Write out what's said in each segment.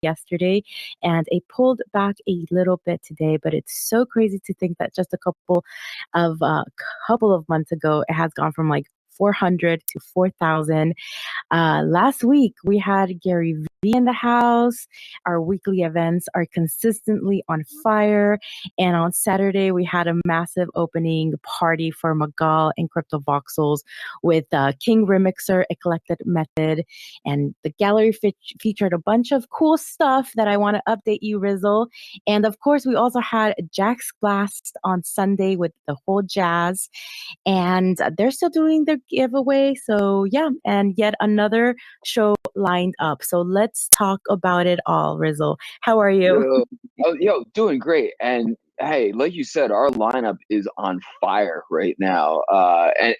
yesterday, and it pulled back a little bit today. But it's so crazy to think that just a couple of months ago, it has gone from like 400 to 4,000. Last week, we had Gary Vee in the house. Our weekly events are consistently on fire. And on Saturday, we had a massive opening party for Magal and Crypto Voxels with King Remixer, Eclectic Method. And the gallery featured a bunch of cool stuff that I want to update you, Rizzo. And of course, we also had Jack's Blast on Sunday with the whole jazz. And they're still doing their giveaway. So, yeah, and yet another show lined up. So, let's talk about it all, Rizzo. How are you? Doing great. And hey, like you said, our lineup is on fire right now.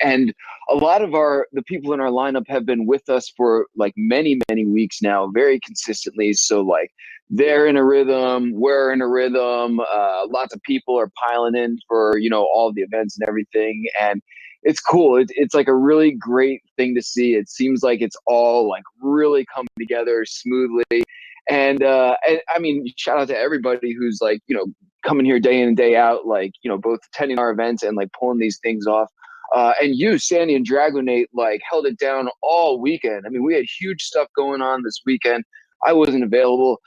And a lot of the people in our lineup have been with us for like many weeks now, very consistently. So like they're in a rhythm, we're in a rhythm. Lots of people are piling in for, all the events and everything. And it's cool. It's like a really great thing to see. It seems like it's all like really come together smoothly. And I mean, shout out to everybody who's like, coming here day in and day out, like, both attending our events and like pulling these things off. And you, Sandy and Dragonate, like held it down all weekend. I mean, we had huge stuff going on this weekend. I wasn't available.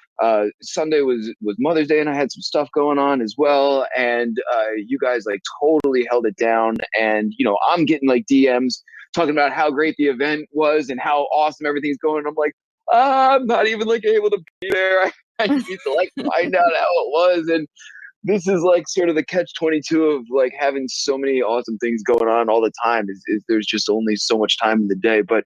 Sunday was Mother's Day, and I had some stuff going on as well. And you guys like totally held it down. And I'm getting like DMs talking about how great the event was and how awesome everything's going. I'm like, I'm not even like able to be there. I need to like find out how it was. And this is like sort of the catch-22 of like having so many awesome things going on all the time is there's just only so much time in the day. But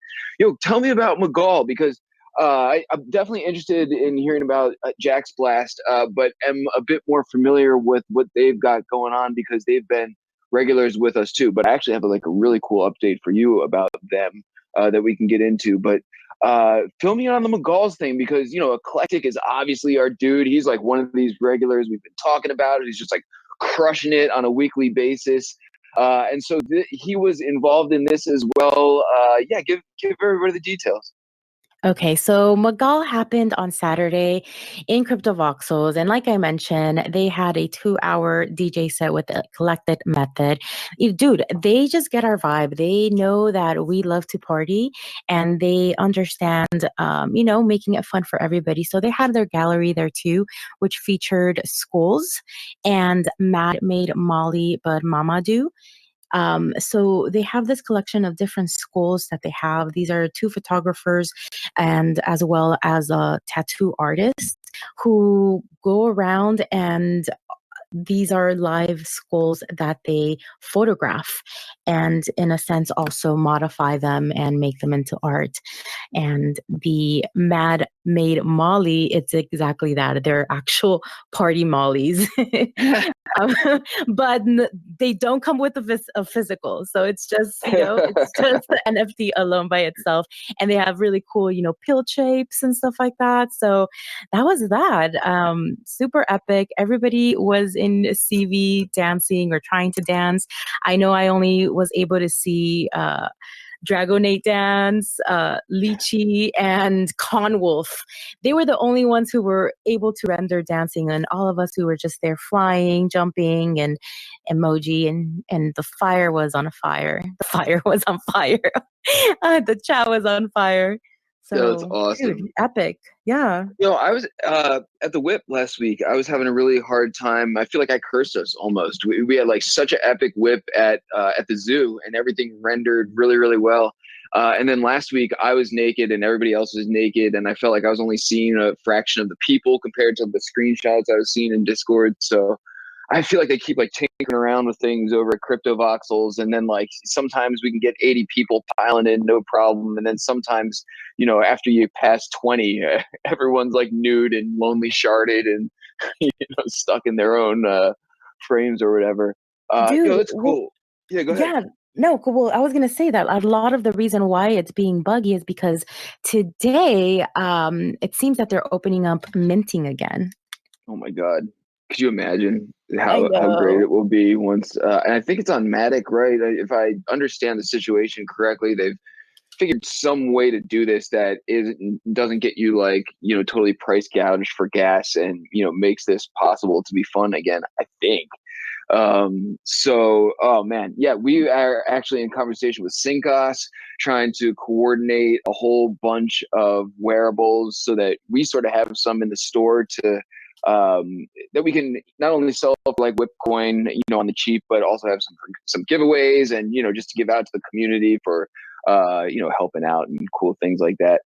tell me about Magal, because I'm definitely interested in hearing about Jack's Blast, but am a bit more familiar with what they've got going on because they've been regulars with us too. But I actually have like a really cool update for you about them that we can get into. But fill me in on the Magal's thing, because Eclectic is obviously our dude. He's like one of these regulars we've been talking about. He's just like crushing it on a weekly basis. And so he was involved in this as well. Yeah, give everybody the details. Okay, so Magal happened on Saturday in Crypto Voxels. And like I mentioned, they had a 2-hour DJ set with the Collected Method. Dude, they just get our vibe. They know that we love to party and they understand, making it fun for everybody. So they had their gallery there too, which featured schools and Mad Made Molly, but Mama Do. So they have this collection of different schools that they have. These are two photographers and as well as a tattoo artist who go around, and these are live skulls that they photograph and in a sense also modify them and make them into art. And the Mad Made Molly, it's exactly that. They're actual party mollies. um, but they don't come with a physical. So it's just, it's just the NFT alone by itself. And they have really cool, pill shapes and stuff like that. So that was that. Super epic. Everybody was in CV dancing or trying to dance. I know I only was able to see Dragonate dance, Lychee, and Conwolf. They were the only ones who were able to render dancing, and all of us who were just there flying, jumping, and emoji, and the fire was on fire. The fire was on fire. The chat was on fire. That's So, awesome. dude, epic. Yeah. I was at the Whip last week. I was having a really hard time. I feel like I cursed us almost. We had like such an epic Whip at the zoo, and everything rendered really well. And then last week I was naked and everybody else was naked, and I felt like I was only seeing a fraction of the people compared to the screenshots I was seeing in Discord. So I feel like they keep like tinkering around with things over at Crypto Voxels, and then like sometimes we can get 80 people piling in, no problem. And then sometimes, after you pass 20, everyone's like nude and lonely sharded and stuck in their own frames or whatever. Dude, That's cool. Yeah, go ahead. yeah. No, well, I was gonna say that a lot of the reason why it's being buggy is because today, it seems that they're opening up minting again. Oh my God. Could you imagine I how great know. it will be once? And I think it's on Matic, right? If I understand the situation correctly, figured some way to do this that doesn't get you like, totally price gouged for gas, and, makes this possible to be fun again, I think. So, oh man, yeah, we are actually in conversation with Syncos, trying to coordinate a whole bunch of wearables so that we sort of have some in the store to, that we can not only sell like Whipcoin, on the cheap, but also have some giveaways, and, just to give out to the community for, helping out and cool things like that.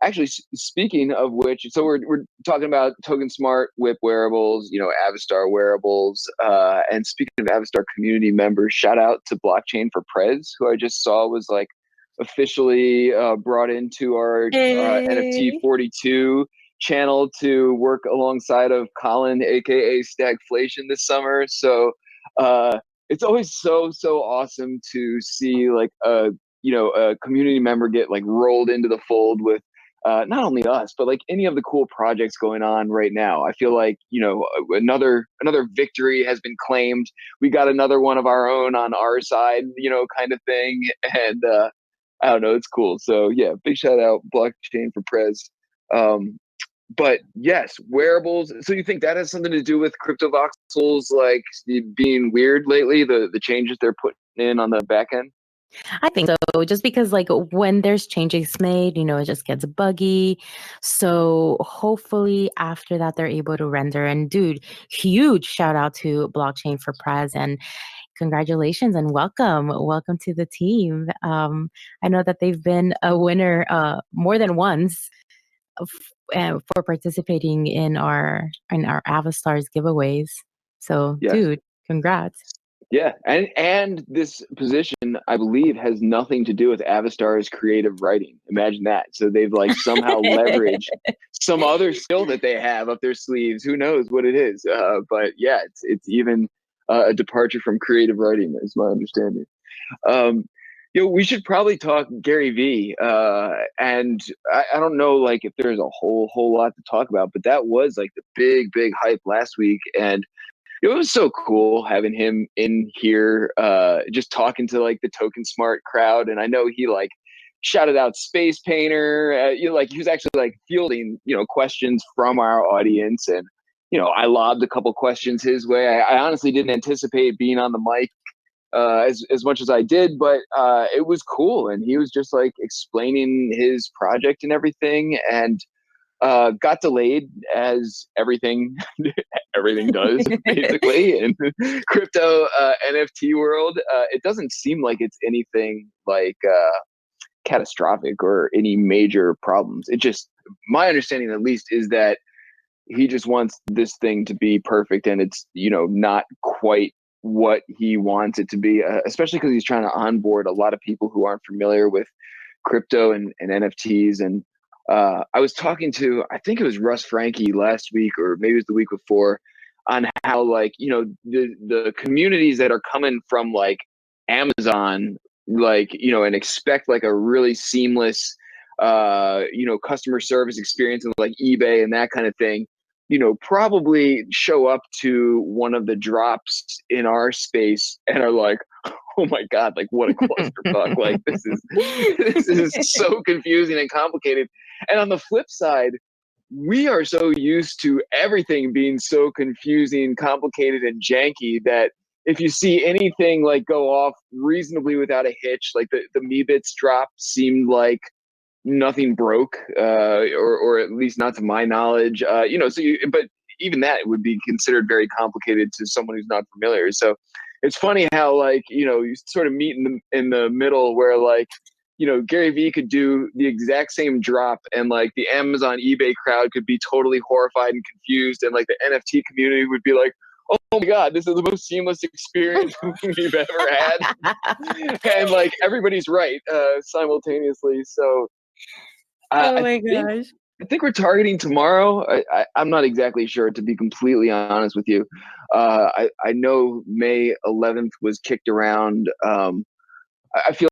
Actually, speaking of which, so we're talking about Token Smart Whip wearables, Avistar wearables, and speaking of Avistar community members, shout out to Blockchain for Prez, who I just saw was like officially brought into our NFT 42 channel to work alongside of Colin, aka Stagflation, this summer. So it's always so awesome to see like a community member get like rolled into the fold with not only us, but like any of the cool projects going on right now. I feel like, another victory has been claimed. We got another one of our own on our side, kind of thing. And I don't know, it's cool. So yeah, big shout out Blockchain for Prez. But yes, wearables. So you think that has something to do with crypto voxels like being weird lately, the changes they're putting in on the back end? I think so, just because like when there's changes made, it just gets buggy. So hopefully after that they're able to render. And dude, huge shout out to Blockchain for Prez, and congratulations and welcome to the team. I know that they've been a winner more than once for participating in our Avastars giveaways. So Yes. dude, congrats. Yeah, and this position, I believe, has nothing to do with Avistar's creative writing. Imagine that. So they've like somehow leveraged some other skill that they have up their sleeves. Who knows what it is? But yeah, it's even a departure from creative writing, is my understanding. We should probably talk Gary Vee. And I don't know, like, if there's a whole lot to talk about, but that was like the big hype last week, and it was so cool having him in here, just talking to like the Token Smart crowd. And I know he like shouted out Space Painter, like he was actually like fielding, questions from our audience. And, I lobbed a couple questions his way. I honestly didn't anticipate being on the mic as much as I did, but it was cool. And he was just like explaining his project and everything. And got delayed, as everything does basically in crypto NFT world. It doesn't seem like it's anything like catastrophic or any major problems. It just, my understanding at least, is that he just wants this thing to be perfect, and it's not quite what he wants it to be, especially because he's trying to onboard a lot of people who aren't familiar with crypto and NFTs. And I was talking to, I think it was Russ Frankie last week, or maybe it was the week before, on how like, the communities that are coming from like Amazon, like, and expect like a really seamless, customer service experience, and like eBay and that kind of thing, probably show up to one of the drops in our space and are like, oh my God, like what a clusterfuck. Like this is so confusing and complicated. And on the flip side, we are so used to everything being so confusing, complicated, and janky that if you see anything like go off reasonably without a hitch, like the Meebits drop seemed like nothing broke, or at least not to my knowledge. But even that would be considered very complicated to someone who's not familiar. So it's funny how like, you sort of meet in the middle where like, Gary Vee could do the exact same drop, and like the Amazon eBay crowd could be totally horrified and confused, and like the NFT community would be like, oh my God, this is the most seamless experience we've ever had. And like everybody's right simultaneously. So Oh my gosh. I think we're targeting tomorrow. I'm not exactly sure, to be completely honest with you. I know May 11th was kicked around. I feel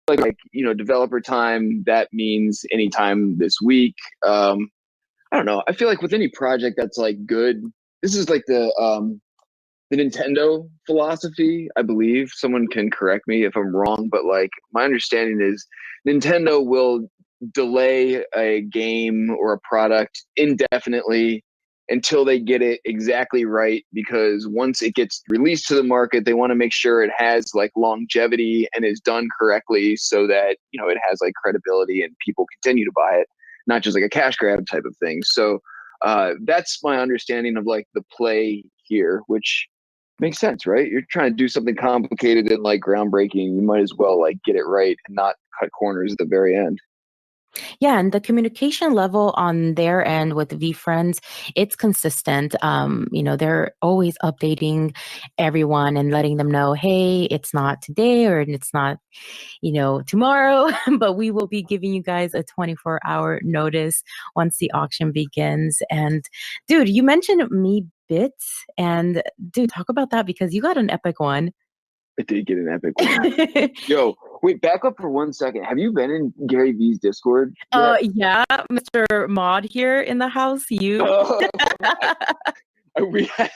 like developer time, that means anytime this week. I don't know. I feel like with any project that's like good, this is like the Nintendo philosophy, I believe. Someone can correct me if I'm wrong, but like my understanding is Nintendo will delay a game or a product indefinitely until they get it exactly right, because once it gets released to the market, they want to make sure it has like longevity and is done correctly so that, you know, it has like credibility and people continue to buy it, not just like a cash grab type of thing. So that's my understanding of like the play here, which makes sense, right? You're trying to do something complicated and like groundbreaking. You might as well like get it right and not cut corners at the very end. Yeah, and the communication level on their end with VFriends, it's consistent. They're always updating everyone and letting them know, hey, it's not today or it's not, tomorrow, but we will be giving you guys a 24-hour notice once the auction begins. And dude, you mentioned me bits, and dude, talk about that because you got an epic one. I did get an epic one. Yo, wait, back up for 1 second. Have you been in Gary Vee's Discord yet? Yeah, Mr. Mod here in the house, you. Oh, I, we- I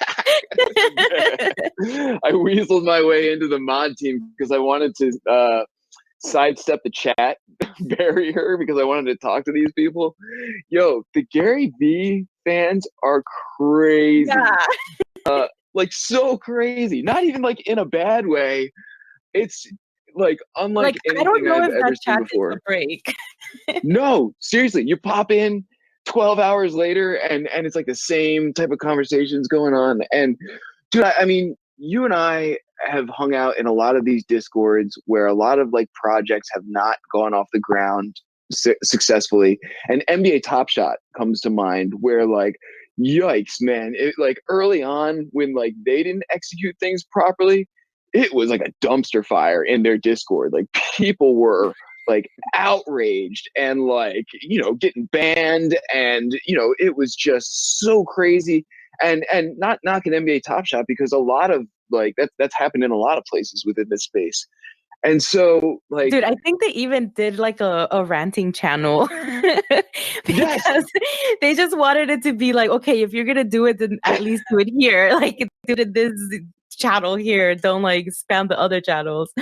weaseled my way into the mod team because I wanted to sidestep the chat barrier because I wanted to talk to these people. Yo, the Gary Vee fans are crazy. Yeah. Like so crazy. Not even like in a bad way. It's like unlike Like, I don't anything know I've if ever that seen chat takes a before. break. No, seriously, you pop in 12 hours later and it's like the same type of conversations going on. And dude, I mean, you and I have hung out in a lot of these discords where a lot of like projects have not gone off the ground successfully. And NBA Top Shot comes to mind where like, yikes, man, it like early on when like they didn't execute things properly, it was like a dumpster fire in their Discord. Like people were like outraged and like, you know, getting banned, and you know, it was just so crazy. And not knocking NBA Top Shot, because a lot of like that's happened in a lot of places within this space. And so like, Dude, I think they even did like a ranting channel yes, because they just wanted it to be like, okay, if you're gonna do it, then at least do it here. Like do it this channel here. Don't like spam the other channels.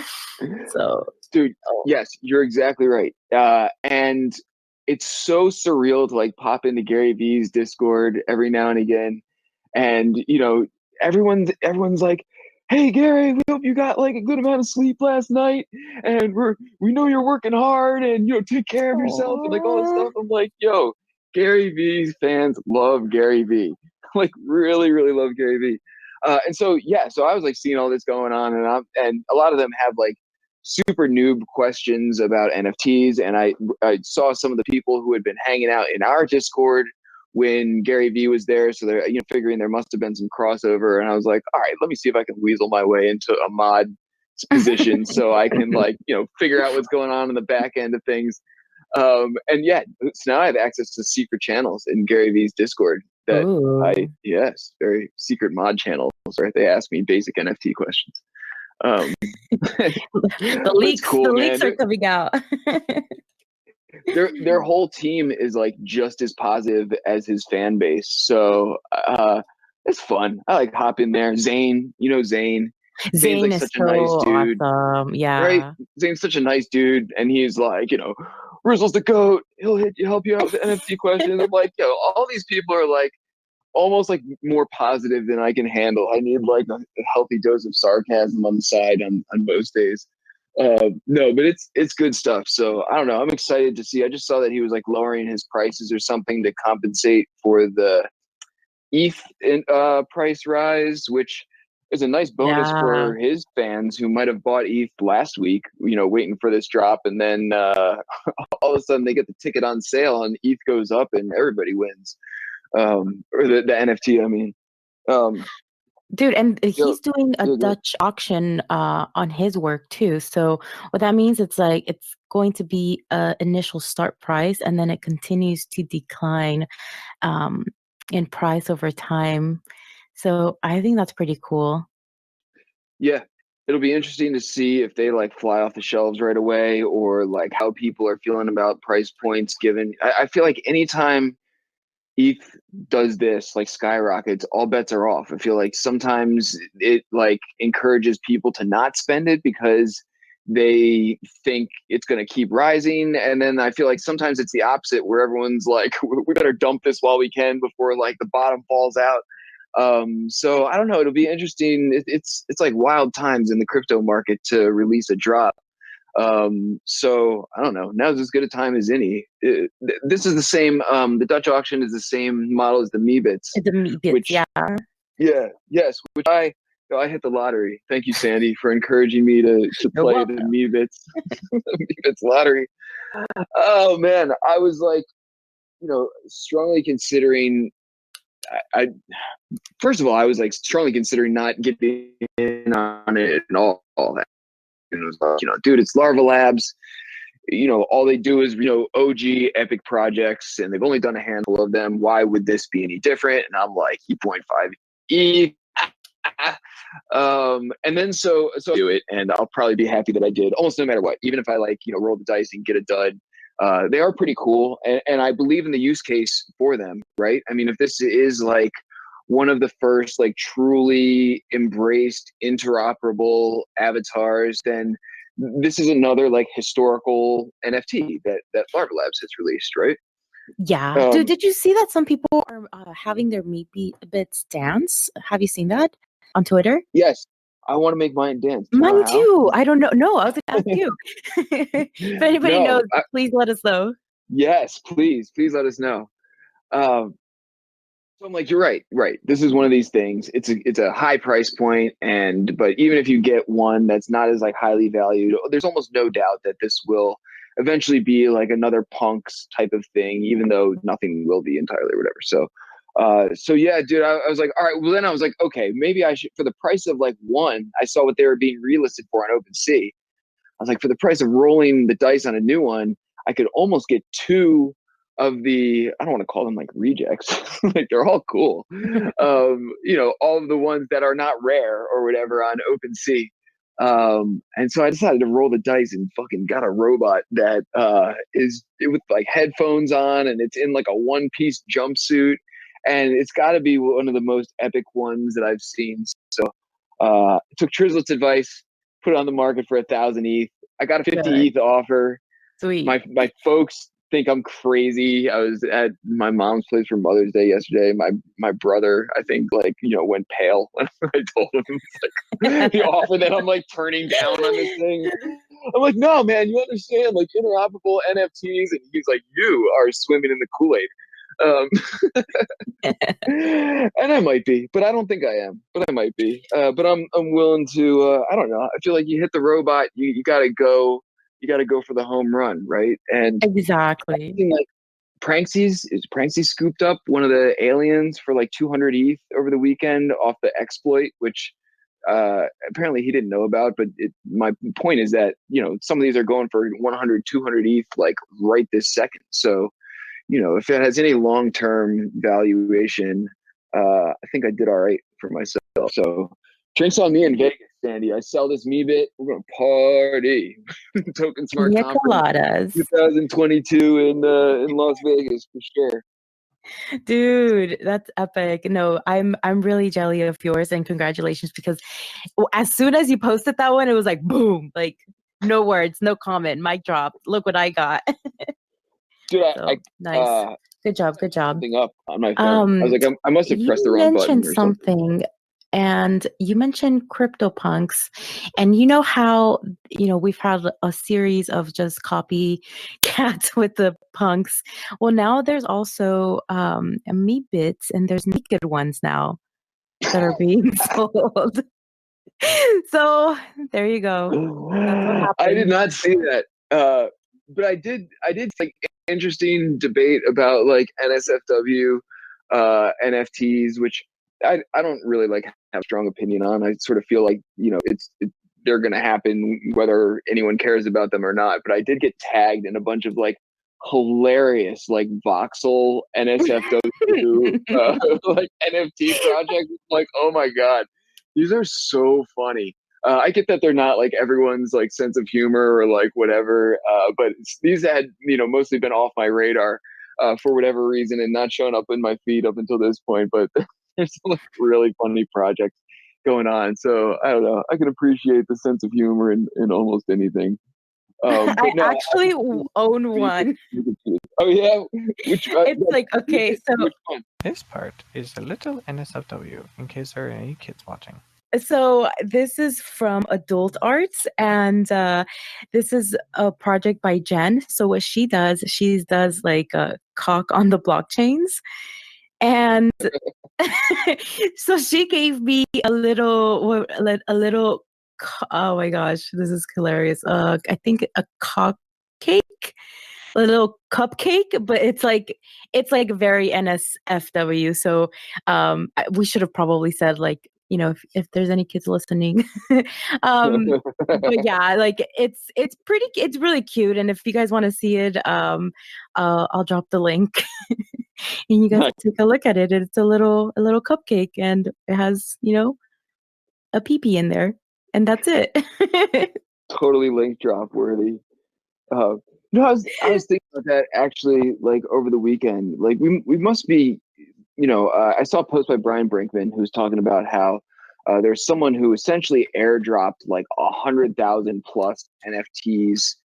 So dude, oh. yes, you're exactly right. And it's so surreal to like pop into Gary Vee's Discord every now and again, and you know, everyone's like, hey Gary, we hope you got like a good amount of sleep last night, and we know you're working hard, and you know, take care of yourself and like all this stuff. I'm like, yo, Gary Vee's fans love Gary Vee. Like really really love Gary Vee. And so yeah, so I was like seeing all this going on, and a lot of them have like super noob questions about NFTs, and I saw some of the people who had been hanging out in our Discord when Gary Vee was there, so they're, you know, figuring there must have been some crossover, and I was like, all right, let me see if I can weasel my way into a mod position so I can like, you know, figure out what's going on in the back end of things. And yeah, so now I have access to secret channels in Gary Vee's Discord that Ooh. yes, very secret mod channels, right? They ask me basic NFT questions. Um, The it's leaks, cool, the leaks man. are coming out. Their whole team is like just as positive as his fan base. So it's fun. I like hop in there. Zane, you know Zane. Zane's Zane like is such a so nice dude, awesome. right? Yeah. Zane's such a nice dude, and he's like, you know, Rizzo's the goat. He'll help you out with NFT questions. I'm like, yo, all these people are like almost like more positive than I can handle. I need like a healthy dose of sarcasm on the side on most days. No, but it's good stuff. So I don't know. I'm excited to see. I just saw that he was like lowering his prices or something to compensate for the ETH price rise, which is a nice bonus Yeah. for his fans who might have bought ETH last week, you know, waiting for this drop, and then all of a sudden they get the ticket on sale and ETH goes up and everybody wins. Or the NFT, I mean. Um, Dude, and yo, he's doing a yeah, good. Dutch auction on his work too. So what that means, it's like it's going to be a initial start price, and then it continues to decline um, in price over time. So I think that's pretty cool. Yeah, it'll be interesting to see if they like fly off the shelves right away, or like how people are feeling about price points given. I feel like anytime ETH does this, like skyrockets, all bets are off. I feel like sometimes it like encourages people to not spend it because they think it's going to keep rising. And then I feel like sometimes it's the opposite, where everyone's like, we better dump this while we can before like the bottom falls out. So I don't know. It'll be interesting. It's like wild times in the crypto market to release a drop. So I don't know. Now's as good a time as any. This is the same. The Dutch auction is the same model as the Meebits, The meat bits, which yeah. yes, which I hit the lottery. Thank you, Sandy, for encouraging me to You're play the welcome. Meebits, the Meebits lottery. Oh man, I was like, strongly considering. I first of all, I was like strongly considering not getting in on it and all that. And it was like, dude, it's Larva Labs. All they do is, OG epic projects, and they've only done a handful of them. Why would this be any different? And I'm like, E.5 E. And then so do it, and I'll probably be happy that I did, almost no matter what. Even if I like, roll the dice and get a dud, they are pretty cool, and I believe in the use case for them, right? I mean, if this is like one of the first like truly embraced interoperable avatars, then this is another like historical NFT that Larva Labs has released, right? Yeah. Did you see that some people are having their meat bits dance? Have you seen that on Twitter? Yes, I want to make mine dance. Do you know Mine how? too. I don't know. No, I was gonna ask you. If anybody No, knows, please let us know. yes, please let us know. Um, so I'm like, you're right, right. This is one of these things. It's a high price point, but even if you get one that's not as like highly valued, there's almost no doubt that this will eventually be like another punks type of thing, even though nothing will be entirely or whatever. So yeah, dude, I was like, all right. Well, then I was like, okay, maybe I should, for the price of like one. I saw what they were being relisted for on OpenSea. I was like, for the price of rolling the dice on a new one, I could almost get two of the, I don't want to call them like rejects, like they're all cool. All of the ones that are not rare or whatever on OpenSea. And so I decided to roll the dice and fucking got a robot that is with like headphones on, and it's in like a one-piece jumpsuit, and it's got to be one of the most epic ones that I've seen. So took Trizlet's advice, put it on the market for 1,000 ETH. I got a 50 Good. ETH offer. Sweet. My folks think I'm crazy. I was at my mom's place for Mother's Day yesterday. My brother, I think, like, went pale when I told him like the offer that I'm like turning down on this thing. I'm like, no, man, you understand, like interoperable NFTs, and he's like, you are swimming in the Kool-Aid. And I might be, but I don't think I am. But I might be. But I'm willing to. I don't know. I feel like you hit the robot, you gotta go. You gotta go for the home run, right? And Exactly. like Pranksy scooped up one of the aliens for like 200 ETH over the weekend off the exploit, which apparently he didn't know about. But my point is that some of these are going for 100, 200 ETH like right this second. So if it has any long-term valuation, I think I did all right for myself. So drinks on me in Vegas, Sandy. I sell this Meebit. We're going to party. Token Smart Pina Conference coladas. 2022 in Las Vegas for sure. Dude, that's epic. No, I'm really jelly of yours, and congratulations, because as soon as you posted that one, it was like boom, like no words, no comment, mic drop. Look what I got. Dude, So nice. Good job. Good job. something up on my phone. I was like, I must have pressed the You wrong button mentioned or something. something, and you mentioned CryptoPunks, and you know how, we've had a series of just copycats with the punks. Well, now there's also meat bits, and there's naked ones now that are being sold. So there you go. That's what I did happened. not see that. But I did like interesting debate about like NSFW NFTs, which I don't really like have a strong opinion on. I sort of feel like, they're going to happen whether anyone cares about them or not. But I did get tagged in a bunch of like hilarious like voxel NSFW like NFT projects. Like, oh my God, these are so funny. I get that they're not like everyone's like sense of humor or like whatever, but these had mostly been off my radar. for whatever reason and not showing up in my feed up until this point. But there's some like really funny projects going on. So I don't know. I can appreciate the sense of humor in almost anything. I But no, actually own you one. oh yeah, which It's like, okay, so which one? This part is a little NSFW in case there are any kids watching. So this is from Adult Arts, and this is a project by Jen. So what she does like a cock on the blockchains, and so she gave me oh my gosh, this is hilarious. I think a cock cake, a little cupcake, but it's like very NSFW. So we should have probably said, like, if there's any kids listening. But yeah, like it's really cute, and if you guys want to see it, I'll drop the link. And you guys Nice. take a look at it. It's a little cupcake, and it has a pee in there, and that's it. Totally link drop worthy. Uh, no, I was thinking about that actually, like over the weekend. Like we must be, I saw a post by Brian Brinkman who's talking about how there's someone who essentially airdropped like 100,000 plus NFTs,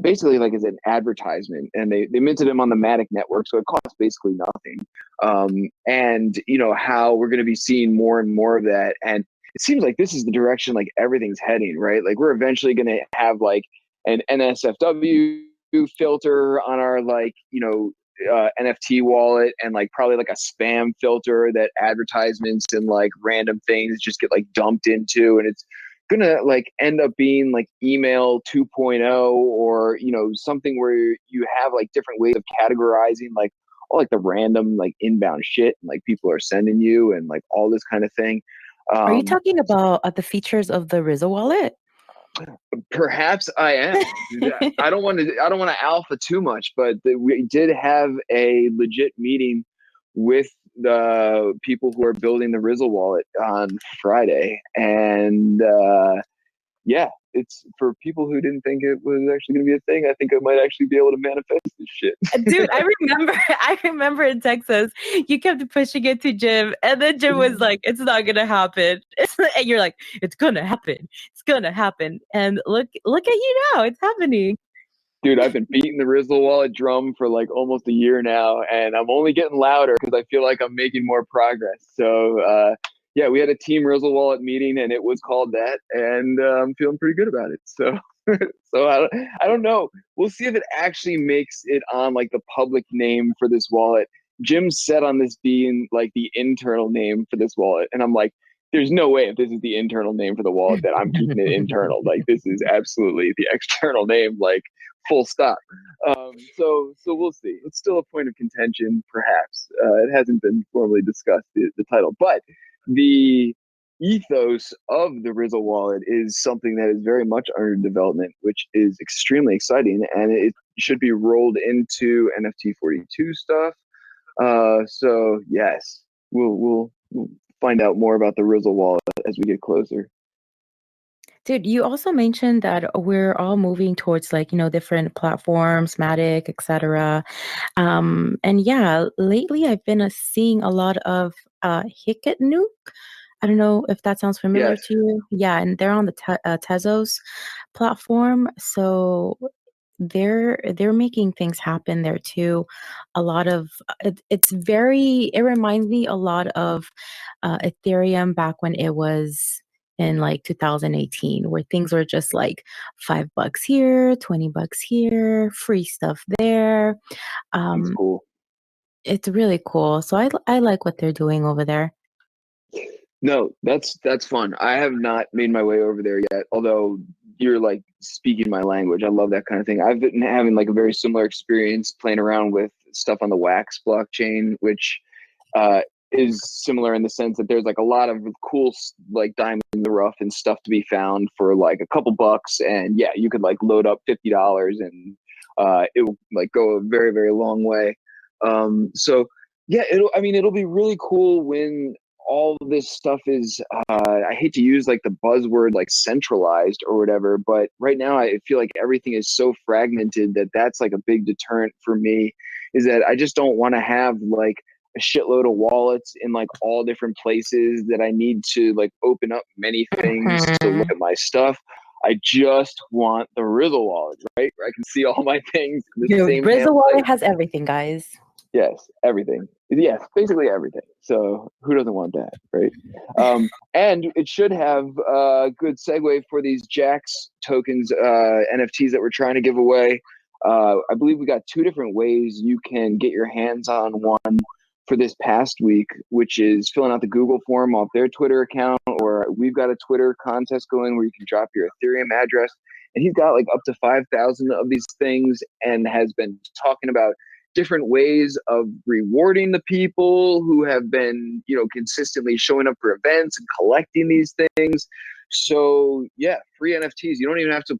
basically like as an advertisement, and they minted them on the Matic network, so it costs basically nothing. And how we're going to be seeing more and more of that, and it seems like this is the direction like everything's heading, right? Like we're eventually going to have like an NSFW filter on our NFT wallet, and like probably like a spam filter that advertisements and like random things just get like dumped into, and it's gonna like end up being like email 2.0, or something where you have like different ways of categorizing like all like the random like inbound shit and like people are sending you and like all this kind of thing. Are you talking about the features of the Rizzo wallet? Perhaps I am. I don't want to alpha too much, but we did have a legit meeting with the people who are building the Rizzo wallet on Friday, and yeah, it's for people who didn't think it was actually going to be a thing. I think I might actually be able to manifest this shit. Dude, I remember in Texas, you kept pushing it to Jim, and then Jim was like, "It's not gonna happen," and you're like, "It's gonna happen. It's gonna happen." And look at you now, it's happening. Dude, I've been beating the Rizzo wallet drum for like almost a year now, and I'm only getting louder because I feel like I'm making more progress. So yeah, we had a team Rizzo wallet meeting, and it was called that, and I'm feeling pretty good about it. So so I don't know. We'll see if it actually makes it on like the public name for this wallet. Jim's set on this being like the internal name for this wallet, and I'm like, there's no way if this is the internal name for the wallet that I'm keeping it internal. Like this is absolutely the external name, like full stop. So we'll see. It's still a point of contention, perhaps. It hasn't been formally discussed, the title, but the ethos of the Rizzo wallet is something that is very much under development, which is extremely exciting, and it should be rolled into NFT 42 stuff. So yes, we'll find out more about the Rizzo wallet as we get closer. Dude, you also mentioned that we're all moving towards like, different platforms, Matic, etc. And yeah, lately I've been seeing a lot of Hicket Nuke. I don't know if that sounds familiar Yes. to you. Yeah, and they're on the Tezos platform. So they're making things happen there too. A lot of it reminds me a lot of Ethereum back when it was in like 2018, where things were just like $5 here, $20 here, free stuff there. It's cool. It's really cool. So I like what they're doing over there. No, that's fun. I have not made my way over there yet, although you're like speaking my language. I love that kind of thing. I've been having like a very similar experience playing around with stuff on the Wax blockchain, which is similar in the sense that there's like a lot of cool like diamonds in the rough and stuff to be found for like a couple bucks, and yeah, you could like load up $50 and it will like go a very, very long way. So yeah, it'll be really cool when all of this stuff is I hate to use like the buzzword like centralized or whatever, but right now I feel like everything is so fragmented that that's like a big deterrent for me is that I just don't want to have like a shitload of wallets in like all different places that I need to like open up many things to look at my stuff. I just want the Rizzo wallet, right? Where I can see all my things in the same Rizzo wallet place. has everything, guys. Yes, everything. Yes, basically everything. So who doesn't want that, right? And it should have a good segue for these Jax tokens, NFTs that we're trying to give away. I believe we got 2 different ways you can get your hands on one for this past week, which is filling out the Google form off their Twitter account, or we've got a Twitter contest going where you can drop your Ethereum address. And he's got like up to 5,000 of these things and has been talking about different ways of rewarding the people who have been, consistently showing up for events and collecting these things. So yeah, free NFTs. You don't even have to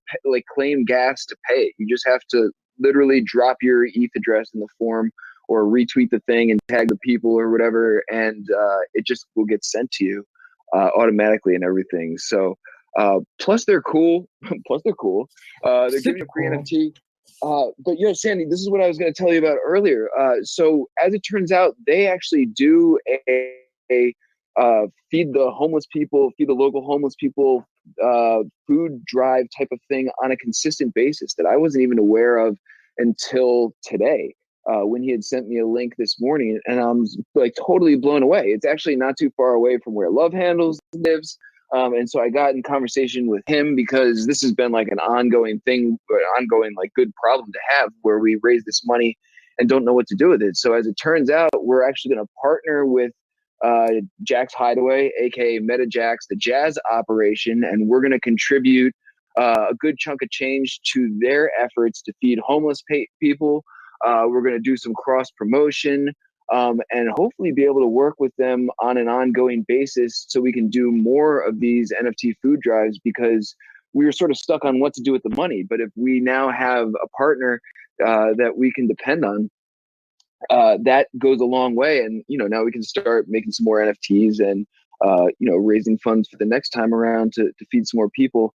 claim gas to pay. You just have to literally drop your ETH address in the form or retweet the thing and tag the people or whatever, and it just will get sent to you automatically and everything. So plus they're cool. They're giving you a free NFT. But Sandy, this is what I was going to tell you about earlier. So as it turns out, they actually do a feed the local homeless people food drive type of thing on a consistent basis that I wasn't even aware of until today. When he had sent me a link this morning, and I'm like totally blown away. It's actually not too far away from where Love Handles lives. And so I got in conversation with him because this has been like an ongoing thing, like good problem to have where we raise this money and don't know what to do with it. So as it turns out, we're actually going to partner with Jax Hideaway, aka Meta Jax, the jazz operation, and we're going to contribute a good chunk of change to their efforts to feed homeless people. We're going to do some cross promotion. And hopefully be able to work with them on an ongoing basis so we can do more of these NFT food drives, because we were sort of stuck on what to do with the money. But if we now have a partner that we can depend on, that goes a long way. And, now we can start making some more NFTs and, raising funds for the next time around to feed some more people.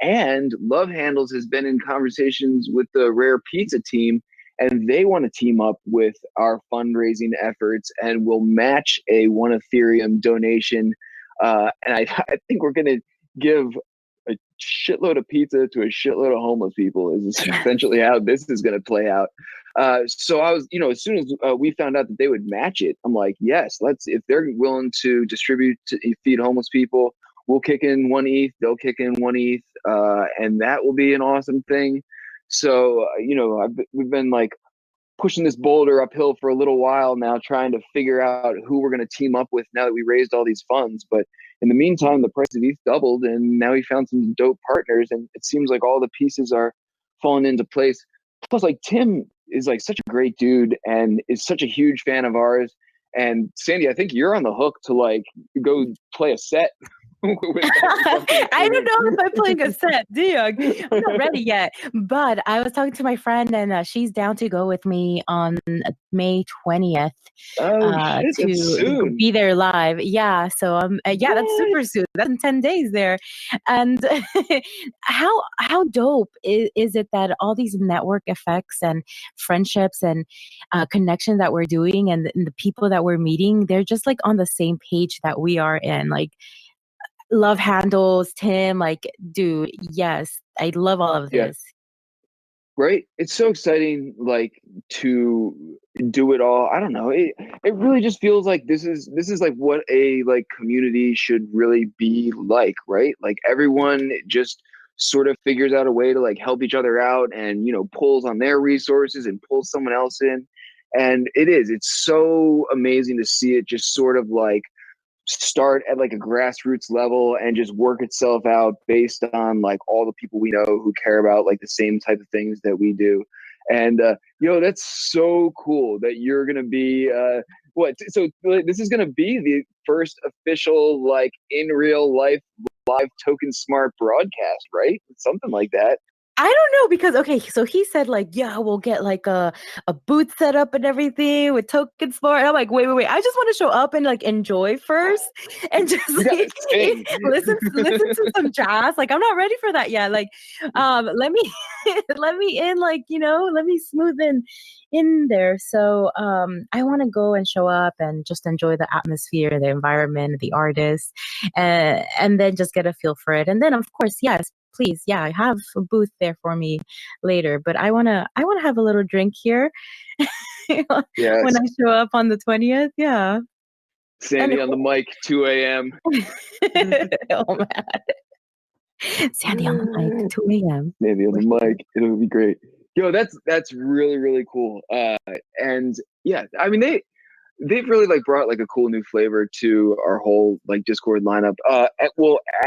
And Love Handles has been in conversations with the Rare Pizza team, and they want to team up with our fundraising efforts and will match a 1 Ethereum donation. And I think we're going to give a shitload of pizza to a shitload of homeless people is essentially how this is going to play out. So I was, as soon as we found out that they would match it, I'm like, yes, if they're willing to distribute to feed homeless people, we'll kick in 1 ETH, they'll kick in 1 ETH, and that will be an awesome thing. So, we've been like pushing this boulder uphill for a little while now, trying to figure out who we're going to team up with now that we raised all these funds. But in the meantime, the price of ETH doubled, and now we found some dope partners, and it seems like all the pieces are falling into place. Plus, like, Tim is like such a great dude and is such a huge fan of ours. And Sandy, I think you're on the hook to like go play a set. I don't know if I'm playing a set, I'm not ready yet. But I was talking to my friend, and she's down to go with me on May 20th to be there live. Yeah, so that's super soon. That's in 10 days there. And how dope is it that all these network effects and friendships and connections that we're doing and the people that we're meeting, they're just like on the same page that we are in. Like, Love Handles, Tim, like, dude, yes, I love all of this. Right? It's so exciting, like, to do it all. I don't know. It really just feels like this is like what a like community should really be like, right? Like everyone just sort of figures out a way to like help each other out and, pulls on their resources and pulls someone else in. And it's so amazing to see it just sort of like start at like a grassroots level and just work itself out based on like all the people we know who care about like the same type of things that we do. And that's so cool that you're gonna be so this is gonna be the first official like in real life live Token Smart broadcast, right? Something like that. I don't know because okay, so he said like, yeah, we'll get like a booth set up and everything with tokens for it. And I'm like, wait. I just want to show up and like enjoy first and just You gotta sing. listen to some jazz. Like I'm not ready for that yet. Like, let me let me in, like, let me smooth in there. So I want to go and show up and just enjoy the atmosphere, the environment, the artists, and then just get a feel for it. And then of course, yes, please, yeah, I have a booth there for me later. But I wanna have a little drink here when Yes. I show up on the 20th. Yeah. And Sandy on the mic, 2 a.m. oh man. Sandy on the mic, 2 a.m. Sandy on We're the here. mic. It'll be great. Yo, that's really, really cool. And yeah, I mean they've really like brought like a cool new flavor to our whole like Discord lineup.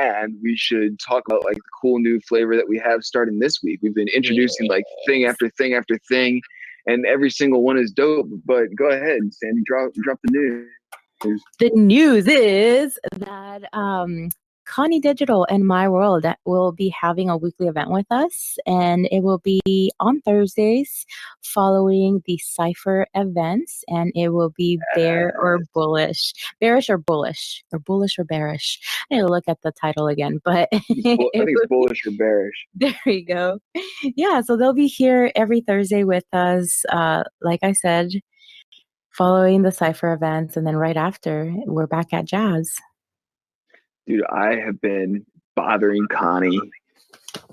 And we should talk about like the cool new flavor that we have starting this week. We've been introducing like thing Yes. after thing after thing, and every single one is dope. But go ahead, Sandy, drop the news. The news is that Connie Digital and My World will be having a weekly event with us, and it will be on Thursdays following the Cypher events, and it will be bearish or bullish, or bullish or bearish. I need to look at the title again, but I think it's bullish or bearish. there you go. Yeah, so they'll be here every Thursday with us. Like I said, following the Cypher events, and then right after, we're back at Jazz. Dude, I have been bothering Connie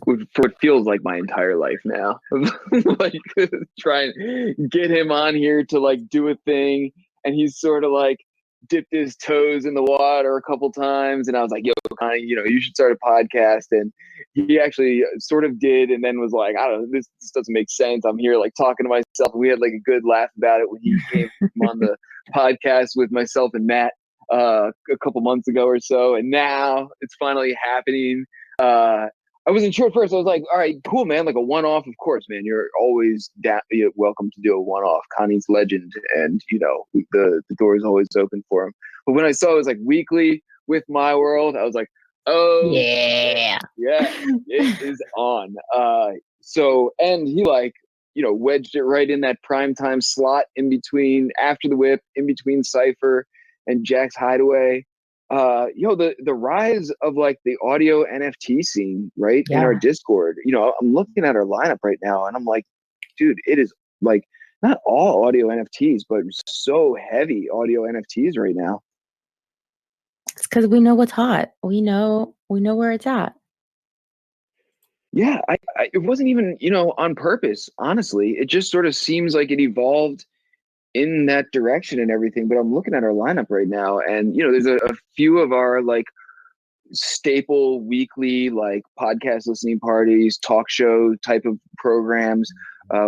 for what feels like my entire life now. Like trying to get him on here to like do a thing, and he's sort of like dipped his toes in the water a couple times, and I was like, yo, Connie, you should start a podcast. And he actually sort of did, and then was like, I don't know, this doesn't make sense. I'm here like talking to myself. We had like a good laugh about it when he came on the podcast with myself and Matt a couple months ago or so, and now it's finally happening. I wasn't sure at first. I was like, all right, cool, man. Like a one-off, of course, man. You're always welcome to do a one-off. Connie's legend, and the door is always open for him. But when I saw it was like weekly with My World, I was like, oh Yeah. yeah, it is on. And he like wedged it right in that primetime slot in between, after the whip, in between Cypher and Jack's Hideaway. The rise of like the audio NFT scene, right? In our Discord. I'm looking at our lineup right now and I'm like, dude, it is like not all audio NFTs, but so heavy audio NFTs right now. It's because we know what's hot. We know where it's at. Yeah, it wasn't even, on purpose, honestly. It just sort of seems like it evolved in that direction and everything. But I'm looking at our lineup right now, and there's a few of our like staple weekly like podcast listening parties, talk show type of programs.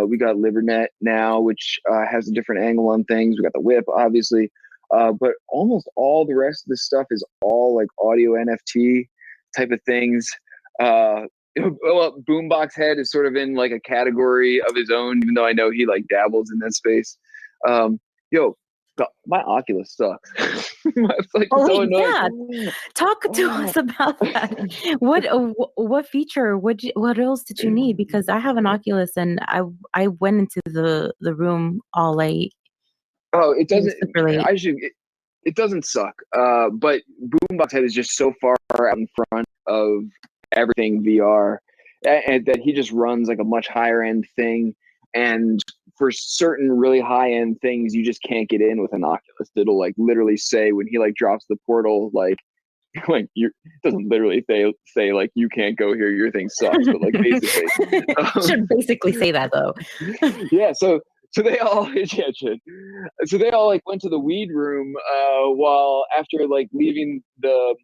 We got Livernet now, which has a different angle on things. We got the Whip, obviously, but almost all the rest of the stuff is all like audio NFT type of things. Well, Boombox Head is sort of in like a category of his own, even though I know he like dabbles in that space. My Oculus sucks. It's like so annoying. Yeah. Talk to us about that. What feature? What else did you need? Because I have an Oculus and I went into the room all late. Oh, it doesn't. Super late. It doesn't suck. But Boombox Head is just so far out in front of everything VR, and that he just runs like a much higher end thing. And for certain really high end things, you just can't get in with an Oculus. It'll like literally say when he like drops the portal, like you doesn't literally say like you can't go here, your thing sucks, but like basically should basically say that though. Yeah, so they all so they all like went to the weed room while after like leaving the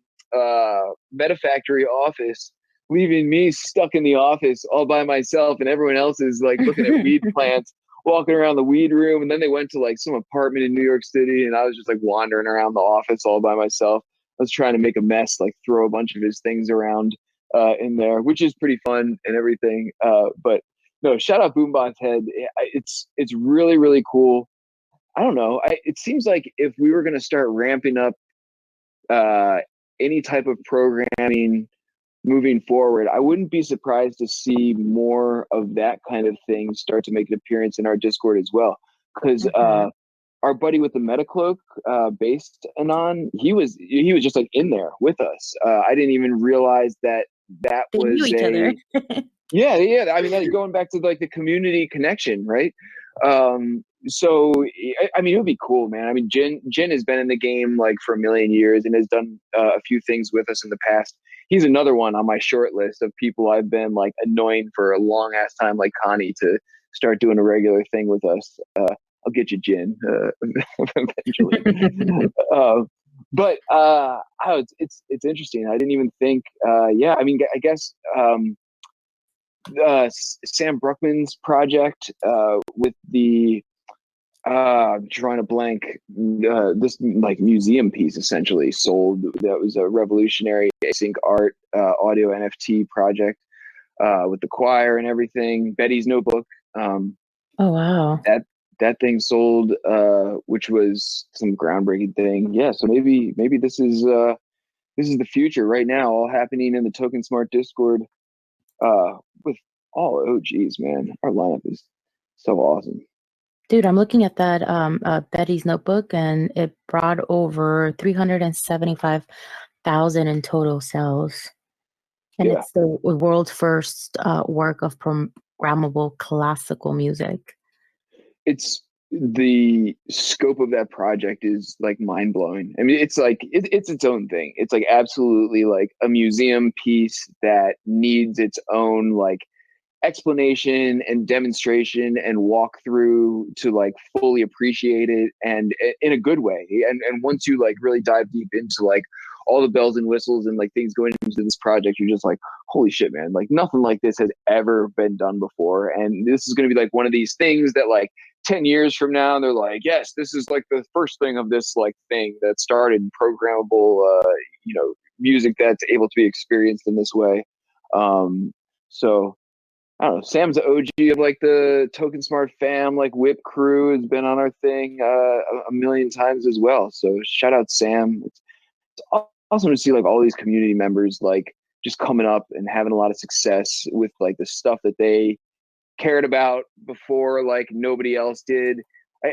Meta Factory office, leaving me stuck in the office all by myself, and everyone else is like looking at weed plants, walking around the weed room. And then they went to like some apartment in New York City, and I was just like wandering around the office all by myself. I was trying to make a mess, like throw a bunch of his things around in there, which is pretty fun and everything. But no, shout out Boombox Head. It's really, really cool. I don't know. It seems like if we were going to start ramping up any type of programming moving forward. I wouldn't be surprised to see more of that kind of thing start to make an appearance in our Discord as well. Because our buddy with the Metacloak, based Anon, he was just like in there with us. I didn't even realize that They knew was each other. yeah. I mean, like, going back to like the community connection, right? So I mean, it would be cool, man. I mean, Jin has been in the game like for a million years and has done a few things with us in the past. He's another one on my short list of people I've been like annoying for a long ass time, like Connie, to start doing a regular thing with us. I'll get you, Jin, eventually. But it's interesting. I didn't even think. Yeah, I mean, I guess Sam Bruckman's project with the drawing a blank, this like museum piece essentially sold. That was a revolutionary async art audio NFT project with the choir and everything. Betty's Notebook. Oh wow. That thing sold, which was some groundbreaking thing. Yeah, so maybe this is the future right now, all happening in the Token Smart Discord with all OGs, man. Our lineup is so awesome. Dude, I'm looking at that Betty's Notebook, and it brought over 375,000 in total sales. And it's the world's first work of programmable classical music. It's the scope of that project is like mind blowing. I mean, it's like it's its own thing. It's like absolutely like a museum piece that needs its own like explanation and demonstration and walkthrough to like fully appreciate it, and in a good way. And once you like really dive deep into like all the bells and whistles and like things going into this project, you're just like, holy shit, man, like nothing like this has ever been done before. And this is going to be like one of these things that like 10 years from now they're like, yes, this is like the first thing of this like thing that started programmable music that's able to be experienced in this way. So I don't know. Sam's the OG of like the Token Smart fam, like Whip crew has been on our thing a million times as well. So shout out Sam. It's awesome to see like all these community members like just coming up and having a lot of success with like the stuff that they cared about before like nobody else did.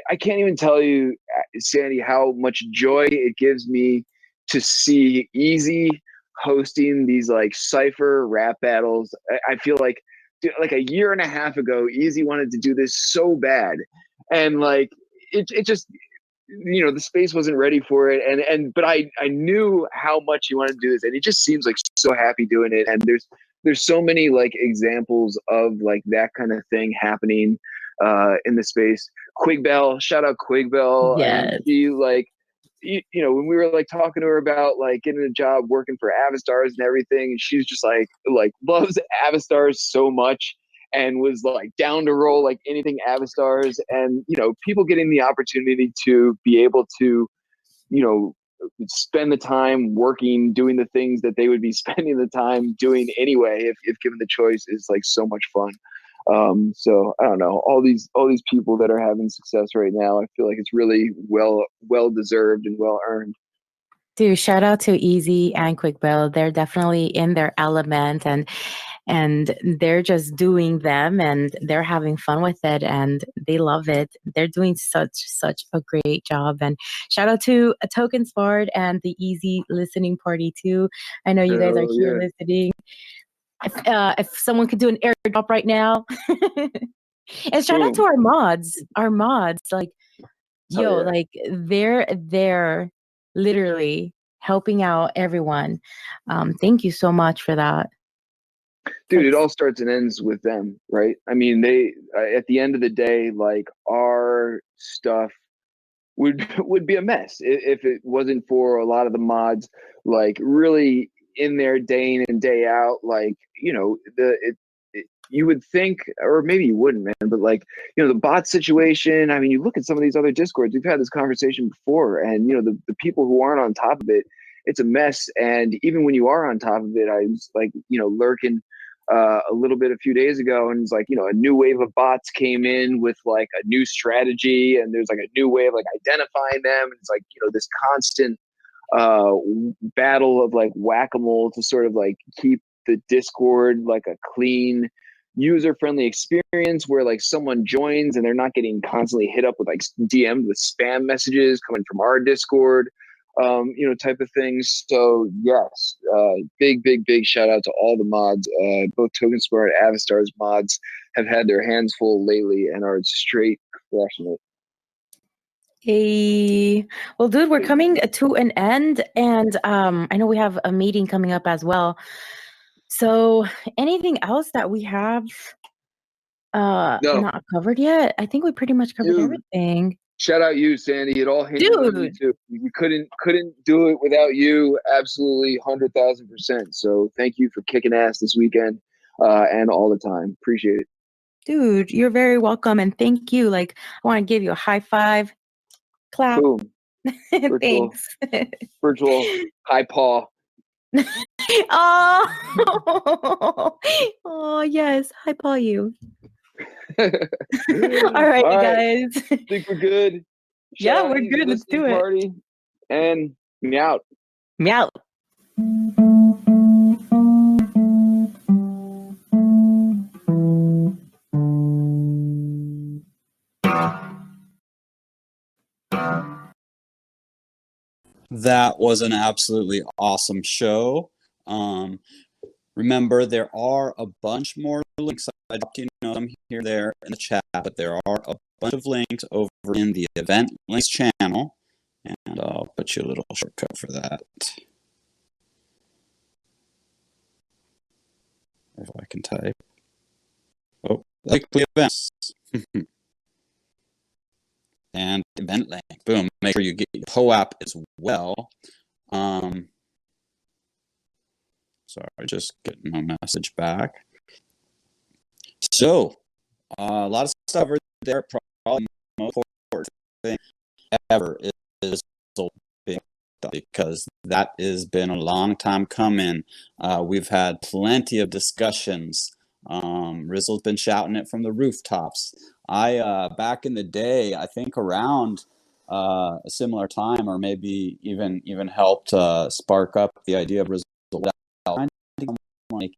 I can't even tell you, Sandy, how much joy it gives me to see Easy hosting these like cypher rap battles. I feel like a year and a half ago, Easy wanted to do this so bad, and like it just, the space wasn't ready for it, but I knew how much he wanted to do this, and he just seems like so happy doing it. And there's so many like examples of like that kind of thing happening in the space. Quigbell, shout out Quigbell. Yes. I mean, she like, when we were like talking to her about like getting a job working for Avastars and everything, she's just like loves Avastars so much and was like down to roll like anything Avastars. And people getting the opportunity to be able to spend the time working doing the things that they would be spending the time doing anyway if given the choice is like so much fun. So I don't know, all these people that are having success right now, I feel like it's really well deserved and well earned. Dude, shout out to Easy and Quigbell. They're definitely in their element, and they're just doing them, and they're having fun with it, and they love it. They're doing such a great job. And shout out to a Token Smart and the Easy listening party too. I know you guys are here listening. If someone could do an airdrop right now. And shout out to our mods. Like, like they're literally helping out everyone. Thank you so much for that. Dude, it all starts and ends with them, right? I mean, they at the end of the day, like our stuff would be a mess if it wasn't for a lot of the mods, like really in there day in and day out. Like, you would think, or maybe you wouldn't, man, but like, the bot situation, I mean, you look at some of these other Discords, we've had this conversation before, and the people who aren't on top of it, it's a mess. And even when you are on top of it, I was like, lurking a little bit a few days ago, and it's like, a new wave of bots came in with like a new strategy, and there's like a new way of like identifying them, and it's like, this constant battle of like whack-a-mole to sort of like keep the Discord like a clean, user-friendly experience where like someone joins and they're not getting constantly hit up with like DM'd with spam messages coming from our Discord, type of things. So yes, big shout out to all the mods. Both Token Square and Avastar's mods have had their hands full lately and are straight crushing it. Hey, well, dude, we're coming to an end, and I know we have a meeting coming up as well. So, anything else that we have No. not covered yet? I think we pretty much covered everything. Shout out you, Sandy. It all hinges on you too. You couldn't do it without you. Absolutely, 100,000%. So thank you for kicking ass this weekend and all the time. Appreciate it. Dude, you're very welcome, and thank you. Like, I want to give you a high five, clap. Boom. Thanks. Virtual high paw. Oh, yes, high paw you. All right, guys. I think we're good. Yeah, we're good. Let's do it. Party and meow. Meow. That was an absolutely awesome show. Remember, there are a bunch more links. I dropped some here there in the chat, but there are a bunch of links over in the event links channel, and I'll put you a little shortcut for that. If I can type. Oh, likely events. And event link. Boom. Make sure you get your POAP as well. Sorry, just getting my message back. So, a lot of stuff over there. Probably the most important thing ever is because that has been a long time coming. We've had plenty of discussions. Rizzo's been shouting it from the rooftops. I back in the day, I think around a similar time, or maybe even helped spark up the idea of Rizzo like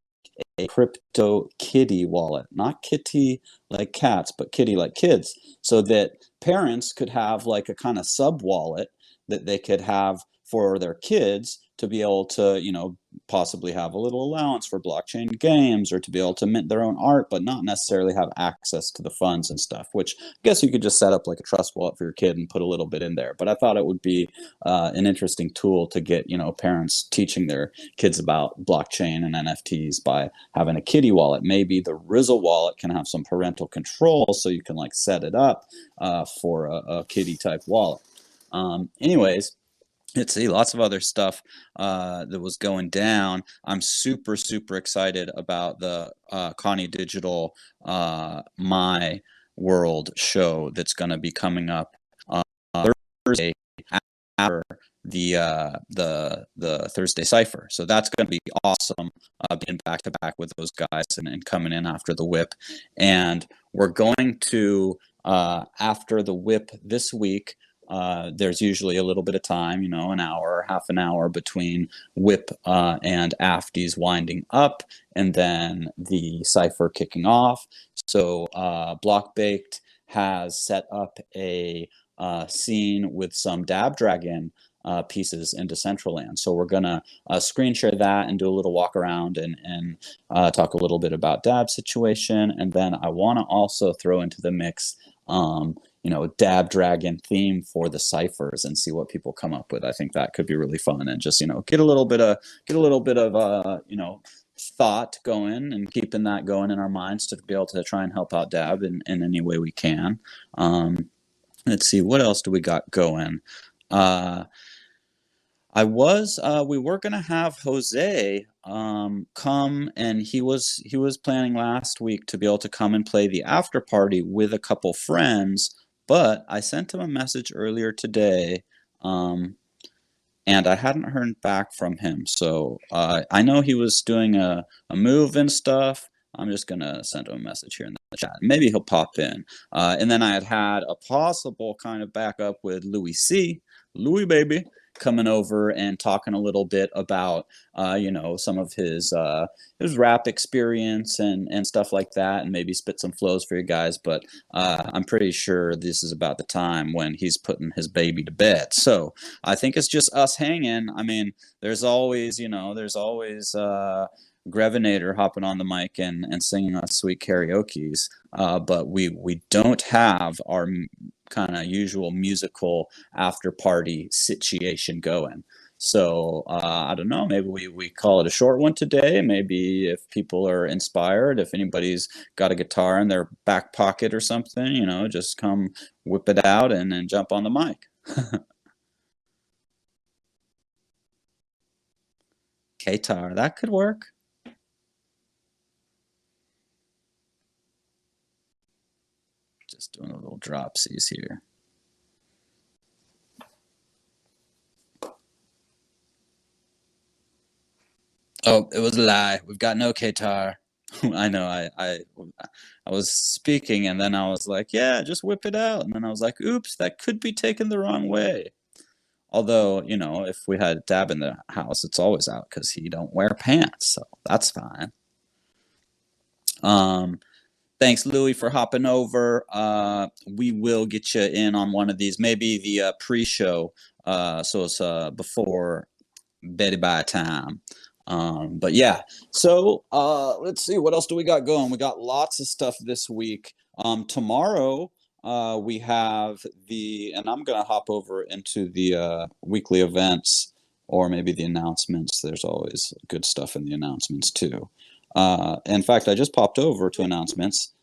a crypto kitty wallet, not kitty like cats, but kitty like kids, so that parents could have like a kind of sub wallet that they could have for their kids to be able to, possibly have a little allowance for blockchain games or to be able to mint their own art, but not necessarily have access to the funds and stuff, which I guess you could just set up like a trust wallet for your kid and put a little bit in there. But I thought it would be an interesting tool to get, parents teaching their kids about blockchain and NFTs by having a kitty wallet. Maybe the Rizzo wallet can have some parental control so you can like set it up for a kitty type wallet. Anyways, let's see, lots of other stuff that was going down. I'm super excited about the Connie Digital My World show that's going to be coming up Thursday after the Thursday Cypher. So that's going to be awesome, being back to back with those guys and coming in after the whip. And we're going to after the whip this week. There's usually a little bit of time, an hour, half an hour between whip and afties winding up, and then the cipher kicking off. So Block Baked has set up a scene with some Dab Dragon pieces into Decentraland. So we're gonna screen share that and do a little walk around and talk a little bit about Dab's situation, and then I want to also throw into the mix Dab Dragon theme for the ciphers and see what people come up with. I think that could be really fun, and just get a little bit of thought going and keeping that going in our minds to be able to try and help out Dab in any way we can. Let's see, what else do we got going? We were gonna have Jose come, and he was planning last week to be able to come and play the after party with a couple friends, but I sent him a message earlier today, and I hadn't heard back from him. So I know he was doing a move and stuff. I'm just gonna send him a message here in the chat. Maybe he'll pop in. And then I had a possible kind of backup with Louis C. Louis baby. coming over and talking a little bit about, some of his rap experience and stuff like that, and maybe spit some flows for you guys. But I'm pretty sure this is about the time when he's putting his baby to bed. So I think it's just us hanging. I mean, there's always Grevinator hopping on the mic and singing us sweet karaoke's, but we don't have our kind of usual musical after party situation going. So I don't know, maybe we call it a short one today. Maybe if people are inspired, if anybody's got a guitar in their back pocket or something, just come whip it out and then jump on the mic. Guitar, that could work. Just doing a little dropsies here. Oh, it was a lie. We've got no guitar. I know. I was speaking and then I was like, yeah, just whip it out. And then I was like, oops, that could be taken the wrong way. Although, if we had Dab in the house, it's always out because he don't wear pants. So that's fine. Thanks, Louie, for hopping over. We will get you in on one of these, maybe the pre-show, so it's before Betty by time. But yeah, so let's see, what else do we got going? We got lots of stuff this week. Tomorrow, we have and I'm going to hop over into the weekly events or maybe the announcements. There's always good stuff in the announcements too. In fact, I just popped over to announcements.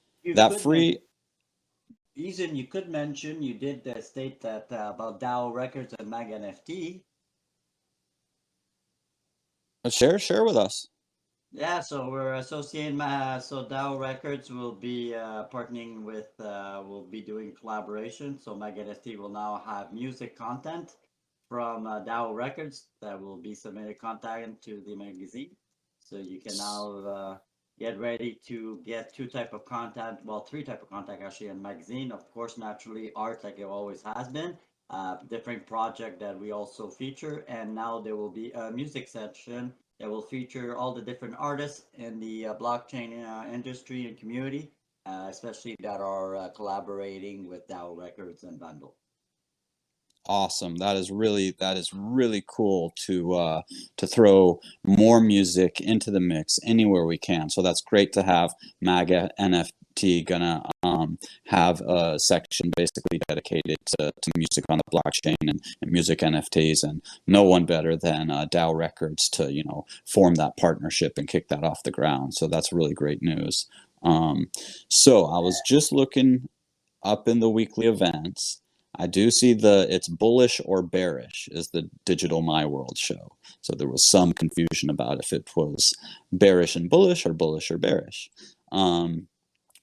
Ethan, you could mention, you did state that about DAO Records and Mag NFT. Share with us. Yeah, so we're associating, so DAO Records will be partnering with, we'll be doing collaboration. So Mag NFT will now have music content from DAO Records that will be submitted content to the magazine. So you can now get ready to get three type of content actually in the magazine. Of course, naturally art like it always has been, different project that we also feature, and now there will be a music section that will feature all the different artists in the blockchain industry and community, especially that are collaborating with DAO Records and Bundle. Awesome. That is really cool to throw more music into the mix anywhere we can. So that's great to have MAGA NFT gonna have a section basically dedicated to music on the blockchain and music NFTs, and no one better than DAO Records to form that partnership and kick that off the ground. So that's really great news. So I was just looking up in the weekly events. I do see it's bullish or bearish is the Digital My World show. So there was some confusion about if it was bearish and bullish or bearish.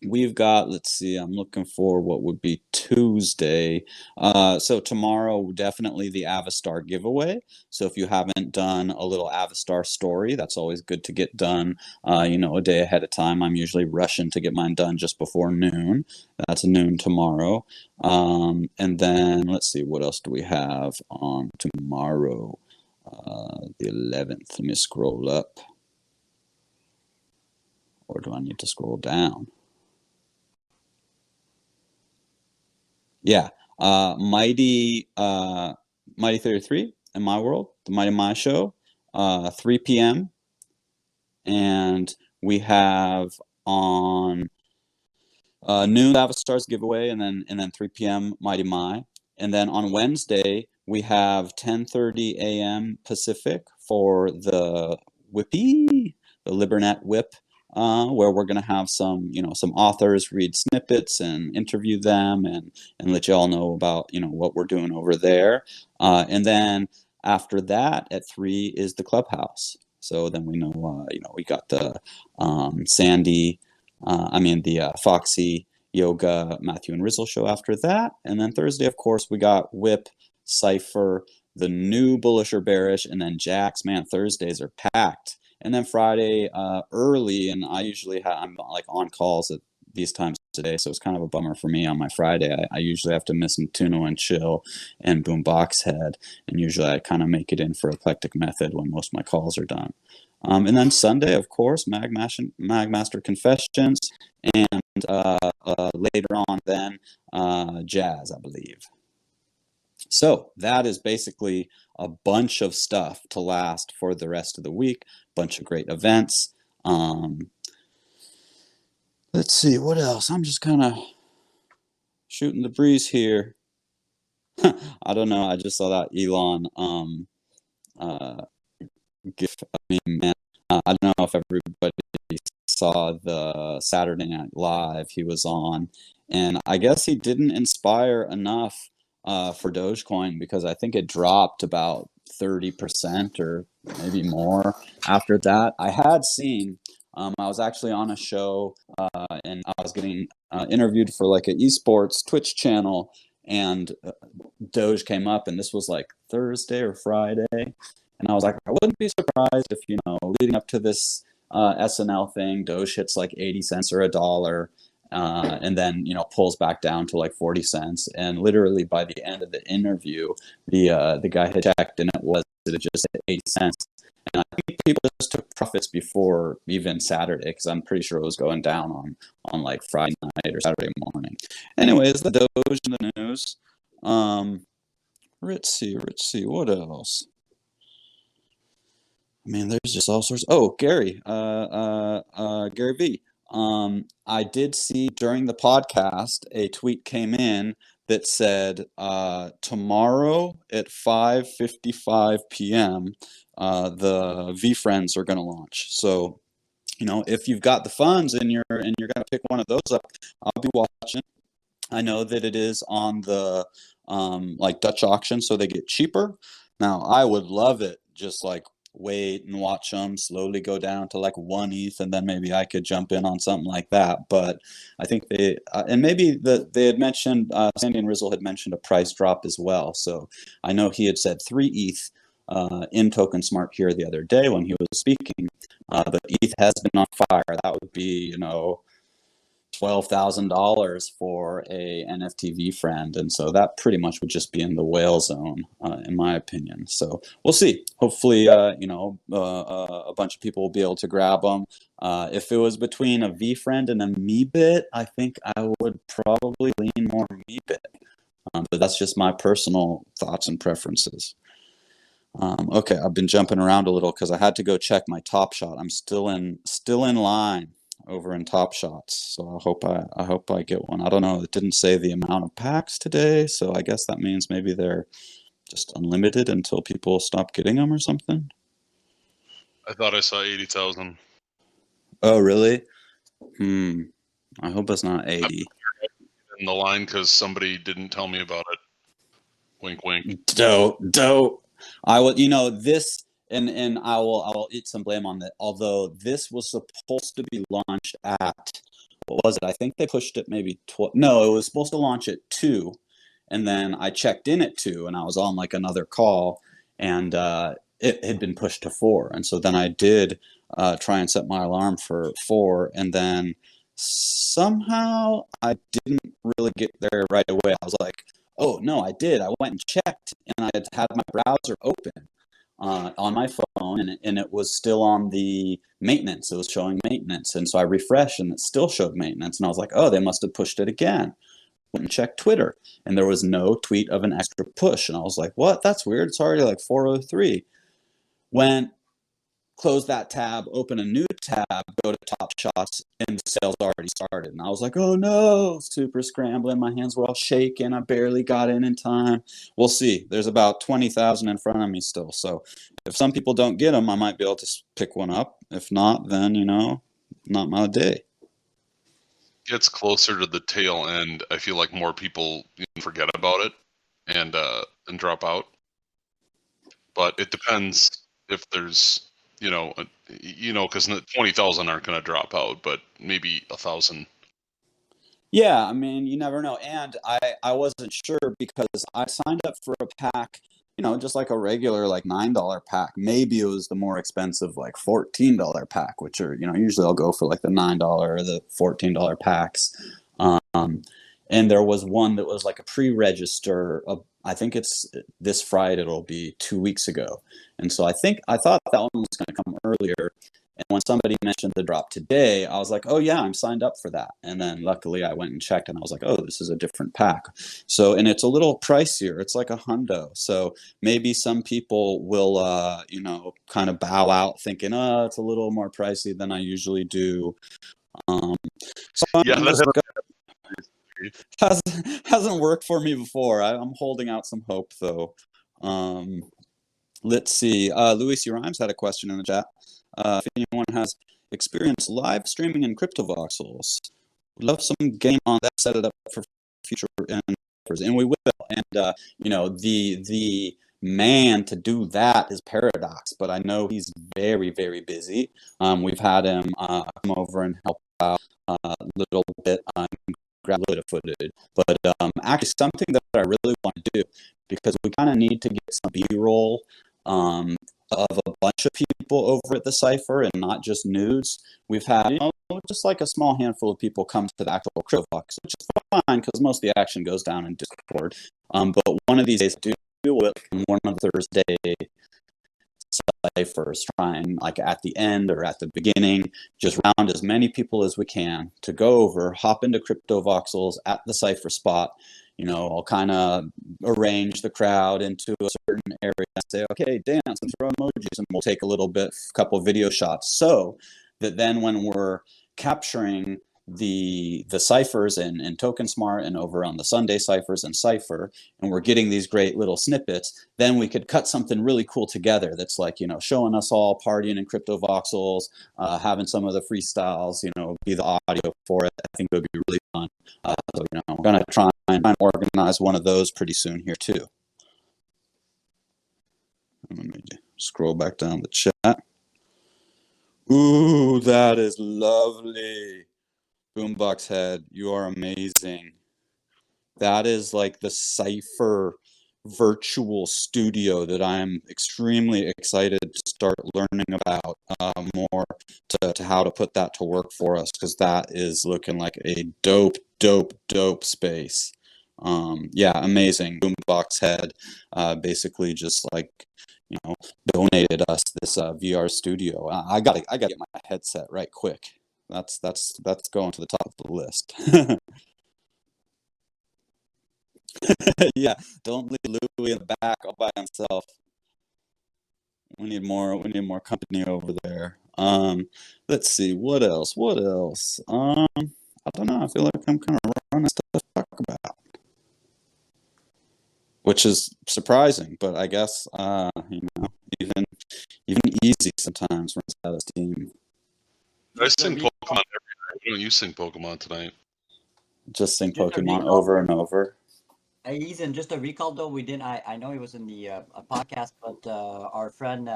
We've got, let's see, I'm looking for what would be Tuesday. So tomorrow, definitely the Avastar giveaway. So if you haven't done a little Avastar story, that's always good to get done, a day ahead of time. I'm usually rushing to get mine done just before noon. That's noon tomorrow. And then let's see, what else do we have on tomorrow? The 11th. Let me scroll up. Or do I need to scroll down? Yeah, Mighty 33 in my world, the Mighty My show, 3 p.m. And we have on noon Avastar's giveaway, and then 3 p.m. Mighty My. And then on Wednesday we have 10:30 a.m. Pacific for the Whippy, the Libernet Whip. Where we're going to have some authors read snippets and interview them and let you all know about, what we're doing over there. And then after that at 3 is the Clubhouse. So then we know, we got the the Foxy Yoga, Matthew and Rizzo show after that. And then Thursday, of course, we got Whip, Cypher, the new Bullish or Bearish, and then Jax. Man, Thursdays are packed. And then Friday early, and I usually I'm like on calls at these times today, so it's kind of a bummer for me on my Friday. I usually have to miss Tuno and Chill and Boombox Head, and usually I kind of make it in for Eclectic Method when most of my calls are done. And then Sunday, of course, Magmaster Confessions, and later on then Jazz, I believe. So that is basically a bunch of stuff to last for the rest of the week, bunch of great events. Let's see, what else? I'm just kind of shooting the breeze here. I don't know. I just saw that Elon gif. I mean, man, I don't know if everybody saw the Saturday Night Live he was on, and I guess he didn't inspire enough for Dogecoin, because I think it dropped about 30% or maybe more after that. I had seen, I was actually on a show and I was getting interviewed for like an esports Twitch channel, and Doge came up, and this was like Thursday or Friday. And I was like, I wouldn't be surprised if, leading up to this SNL thing, Doge hits like 80 cents or $1, and then, pulls back down to like 40 cents. And literally by the end of the interview, the guy had checked, and it just hit 80 cents. And I think people just took profits before even Saturday, because I'm pretty sure it was going down on like Friday night or Saturday morning. Anyways, the Doge in the news. Let's see, what else? I mean, there's just all sorts. Oh, Gary Vee. I did see during the podcast a tweet came in that said tomorrow at 5:55 p.m. The V Friends are going to launch. So, if you've got the funds and you're going to pick one of those up, I'll be watching. I know that it is on the like Dutch auction, so they get cheaper. Now, I would love it just like wait and watch them slowly go down to like 1 ETH, and then maybe I could jump in on something like that. But I think they and maybe they had mentioned Sandy and Rizzo had mentioned a price drop as well. So I know he had said 3 ETH in Token Smart here the other day when he was speaking. But ETH has been on fire. That would be $12,000 for a NFT V friend, and so that pretty much would just be in the whale zone, in my opinion. So we'll see. Hopefully, a bunch of people will be able to grab them. If it was between a V friend and a Meebit, I think I would probably lean more Meebit, but that's just my personal thoughts and preferences. Okay, I've been jumping around a little because I had to go check my Top Shot. I'm still in line over in Top Shots, so I hope I get one. I don't know, it didn't say the amount of packs today, so I guess that means maybe they're just unlimited until people stop getting them or something. I thought I saw 80,000. Oh, really? I hope it's not 80. In the line because somebody didn't tell me about it. Wink, wink. Dope. I will, this. And I will eat some blame on that. Although this was supposed to be launched at, what was it? I think they pushed it maybe 12. No, it was supposed to launch at 2. And then I checked in at 2 and I was on like another call, and it had been pushed to 4. And so then I did try and set my alarm for 4. And then somehow I didn't really get there right away. I was like, oh, no, I did. I went and checked, and I had my browser open on my phone, and it was still on the maintenance. It was showing maintenance. And so I refreshed, and it still showed maintenance. And I was like, oh, they must have pushed it again. Went and checked Twitter, and there was no tweet of an extra push. And I was like, what? That's weird. It's already like 4:03. Close that tab, open a new tab, go to Top Shots, and the sales already started. And I was like, oh no, super scrambling. My hands were all shaking. I barely got in time. We'll see. There's about 20,000 in front of me still. So if some people don't get them, I might be able to pick one up. If not, then, not my day. Gets closer to the tail end. I feel like more people forget about it and drop out. But it depends if there's, because 20,000 aren't going to drop out, but maybe 1,000. Yeah, I mean, you never know. And I wasn't sure because I signed up for a pack, just like a regular like $9 pack. Maybe it was the more expensive like $14 pack, which are, usually I'll go for like the $9 or the $14 packs. And there was one that was like a pre-register. I think it's this Friday. It'll be 2 weeks ago. And so I thought that one was going to come earlier. And when somebody mentioned the drop today, I was like, oh yeah, I'm signed up for that. And then luckily I went and checked and I was like, oh, this is a different pack. So, and it's a little pricier. It's like $100. So maybe some people will, kind of bow out thinking, oh, it's a little more pricey than I usually do. So Yeah, hasn't worked for me before. I'm holding out some hope though. Let's see. Luis Urimes had a question in the chat. If anyone has experience live streaming in CryptoVoxels, would love some game on that. Set it up for future offers, and we will. And the man to do that is Paradox, but I know he's very, very busy. We've had him come over and help out a little bit on grab a little footage, but actually something that I really want to do, because we kind of need to get some B-roll of a bunch of people over at the Cypher and not just nudes. We've had just like a small handful of people come to the actual CryptoVox, which is fine because most of the action goes down in Discord. But one of these days, do it on one of the Thursday Cyphers, trying like at the end or at the beginning, just round as many people as we can to go over, hop into CryptoVoxels at the Cypher spot. I'll kind of arrange the crowd into a certain area and say, okay, dance and throw emojis, and we'll take a couple video shots, so that then when we're capturing the ciphers in Token Smart and over on the Sunday ciphers and Cypher, and we're getting these great little snippets, then we could cut something really cool together that's like, showing us all partying in CryptoVoxels, having some of the freestyles, be the audio for it. I think it would be really fun. So, I'm going to try and organize one of those pretty soon here too. Let me scroll back down the chat. Ooh, that is lovely. Boombox Head, you are amazing. That is like the Cypher virtual studio that I'm extremely excited to start learning about more to how to put that to work for us, because that is looking like a dope space. Yeah, amazing. Boombox Head basically just like donated us this VR studio. I gotta get my headset right quick. That's going to the top of the list. Yeah, don't leave Louis in the back all by himself. We need more company over there. Let's see, what else? I don't know. I feel like I'm kind of running stuff to talk about, which is surprising, but I guess even easy sometimes runs out of steam. I sing Pokemon every night. Why don't you sing Pokemon tonight? Just sing Pokemon over and over. Ethan, just a recall though, I know he was in the podcast, but our friend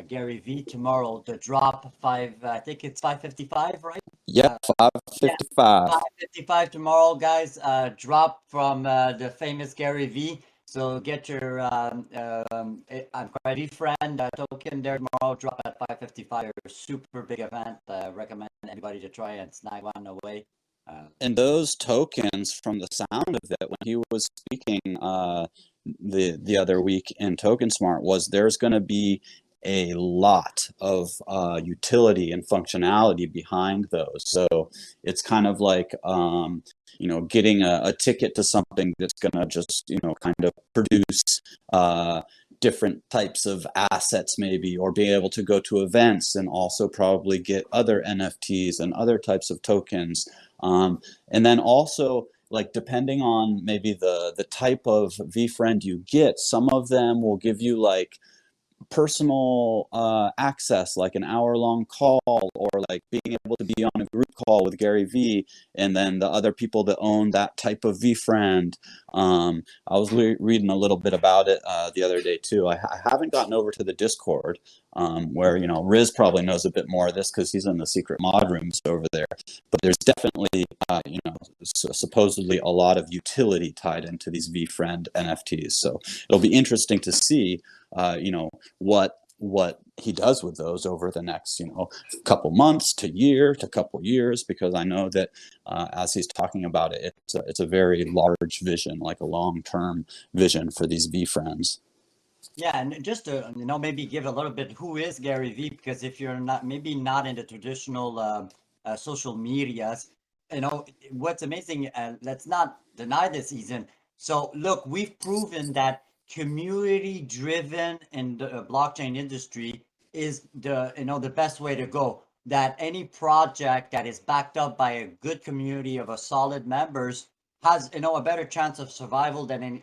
Gary Vee tomorrow, the drop I think it's 5:55, right? Yep, 5:55. 5:55 tomorrow, guys. Drop from the famous Gary Vee. So get your I'm ready friend token there tomorrow. Drop at 5:55. A super big event. Recommend anybody to try and snag one away. And those tokens, from the sound of it, when he was speaking the other week in Token Smart, there's going to be a lot of utility and functionality behind those. So it's kind of like getting a ticket to something that's going to just kind of produce different types of assets maybe, or being able to go to events and also probably get other NFTs and other types of tokens. And then also, like, depending on maybe the type of VFriend you get, some of them will give you like personal access, like an hour-long call, or like being able to be on a group call with Gary Vee and then the other people that own that type of VFriend. I was reading a little bit about it the other day too. I haven't gotten over to the Discord where Riz probably knows a bit more of this because he's in the secret mod rooms over there, but there's definitely supposedly a lot of utility tied into these VFriend NFTs. So it'll be interesting to see what what he does with those over the next, couple months to year to couple years, because I know that as he's talking about it, it's a very large vision, like a long-term vision for these VeeFriends. Yeah, and just to maybe give a little bit who is Gary Vee, because if you're not in the traditional social medias, what's amazing. Let's not deny this, Ethan. So look, we've proven that community driven in the blockchain industry is the best way to go. That any project that is backed up by a good community of a solid members has a better chance of survival than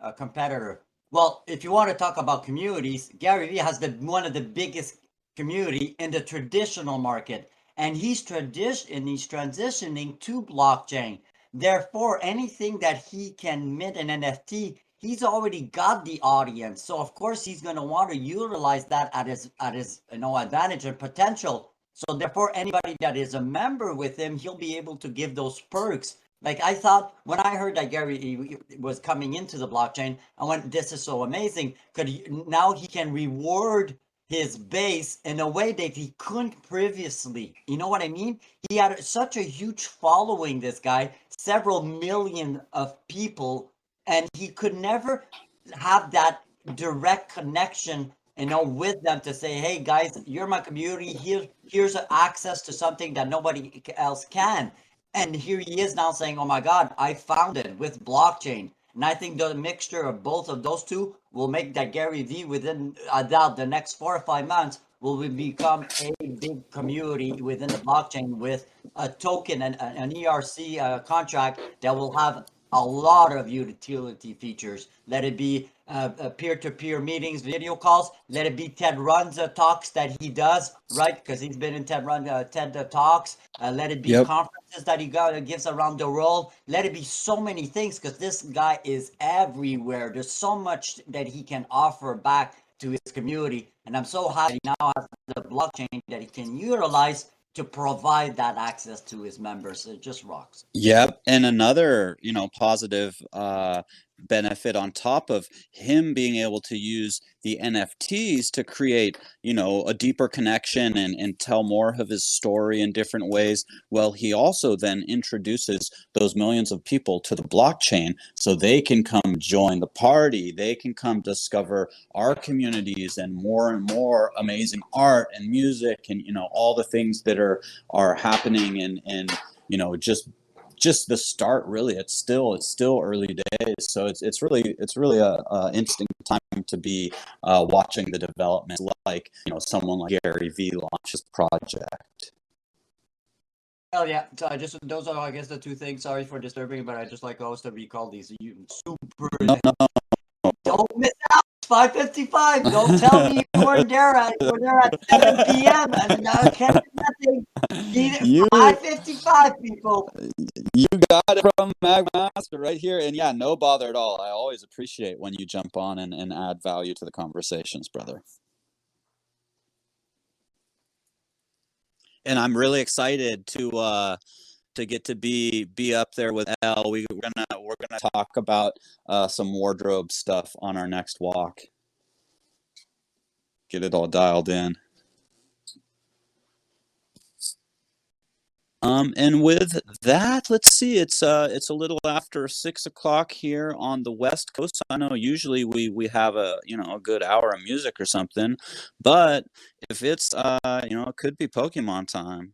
a competitor. Well, if you want to talk about communities, Gary Vee has one of the biggest community in the traditional market, and he's transitioning to blockchain. Therefore, anything that he can mint an NFT, he's already got the audience. So of course he's going to want to utilize that at his advantage and potential. So therefore, anybody that is a member with him, he'll be able to give those perks. Like I thought when I heard that Gary was coming into the blockchain, I went, this is so amazing. Now he can reward his base in a way that he couldn't previously. You know what I mean? He had such a huge following, this guy, several million of people, and he could never have that direct connection with them to say, hey guys, you're my community, here's access to something that nobody else can. And here he is now saying, oh my God, I found it with blockchain. And I think the mixture of both of those two will make that Gary Vee, within the next 4 or 5 months, will become a big community within the blockchain with a token and an ERC contract that will have a lot of utility features. Let it be peer-to-peer meetings, video calls. Let it be Ted runs talks that he does, right? Because he's been in TED talks. Let it be conferences that he gives around the world. Let it be so many things, because this guy is everywhere. There's so much that he can offer back to his community, and I'm so happy he now has the blockchain that he can utilize to provide that access to his members. It just rocks. Yep. And another, positive benefit on top of him being able to use the NFTs to create, a deeper connection and tell more of his story in different ways. Well, he also then introduces those millions of people to the blockchain so they can come join the party. They can come discover our communities and more amazing art and music and, all the things that are happening and just the start. Really, it's still early days, so it's really a interesting time to be watching the development, like someone like Gary Vee launch his project. Oh yeah, so those are, I guess, the two things. Sorry for disturbing, but I just like always to recall these super. No. Don't miss out. 5:55. Don't tell me you weren't there at 7 p.m. and I can't do nothing. 5:55, people. You got it from Magmaster right here, and yeah, no bother at all. I always appreciate when you jump on and add value to the conversations, brother. And I'm really excited to get to be up there with Elle. We're gonna talk about some wardrobe stuff on our next walk. Get it all dialed in. And with that, let's see. It's a little after 6 o'clock here on the West Coast. I know usually we have a good hour of music or something, but if it's it could be Pokemon time.